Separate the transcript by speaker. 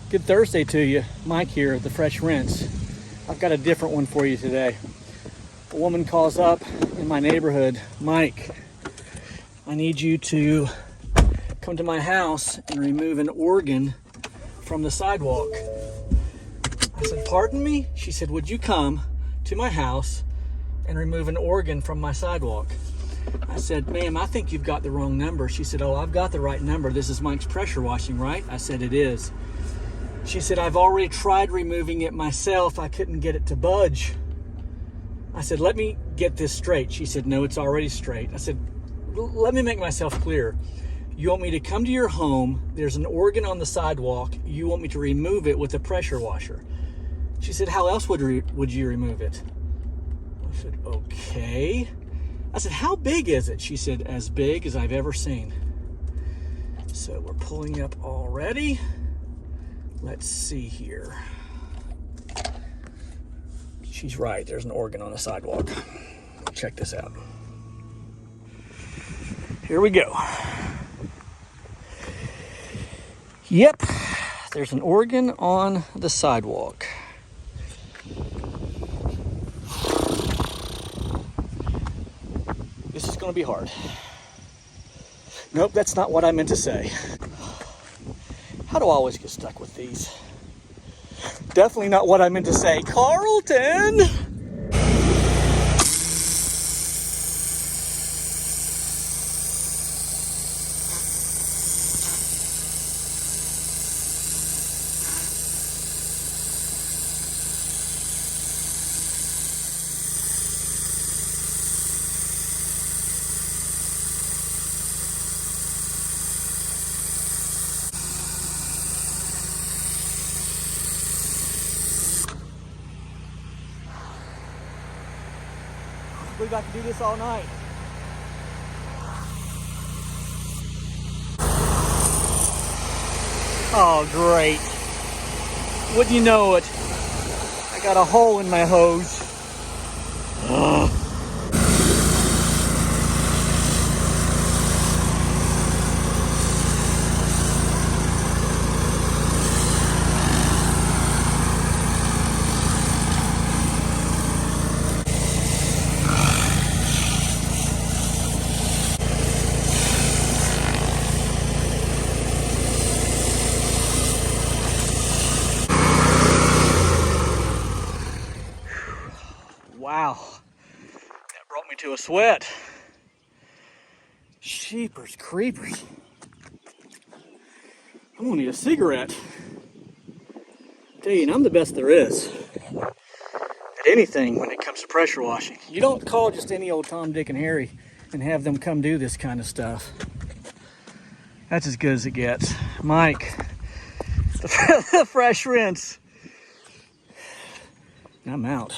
Speaker 1: Good Thursday to you. Mike here at the Fresh Rinse. I've got a different one for you today. A woman calls up in my neighborhood, Mike, I need you to come to my house and remove an organ from the sidewalk. I said, pardon me? She said, would you come to my house and remove an organ from my sidewalk? I said, ma'am, I think you've got the wrong number. She said, oh, I've got the right number. This is Mike's pressure washing, right? I said, it is. She said, I've already tried removing it myself. I couldn't get it to budge. I said, let me get this straight. She said, no, it's already straight. I said, let me make myself clear. You want me to come to your home. There's an organ on the sidewalk. You want me to remove it with a pressure washer. She said, how else would you remove it? I said, okay. I said, how big is it? She said, as big as I've ever seen. So we're pulling up already. Let's see here. She's right, there's an organ on the sidewalk. Check this out. Here we go. Yep, there's an organ on the sidewalk. This is gonna be hard. Nope, that's not what I meant to say. How do I always get stuck with these? Definitely not what I meant to say. Carlton! We got to do this all night. Oh, great. Wouldn't you know it? I got a hole in my hose. Ugh. Wow, that brought me to a sweat. Sheepers creepers. I'm gonna need a cigarette. Tell you, and I'm the best there is at anything when it comes to pressure washing. You don't call just any old Tom, Dick, and Harry and have them come do this kind of stuff. That's as good as it gets. Mike, the Fresh Rinse. I'm out.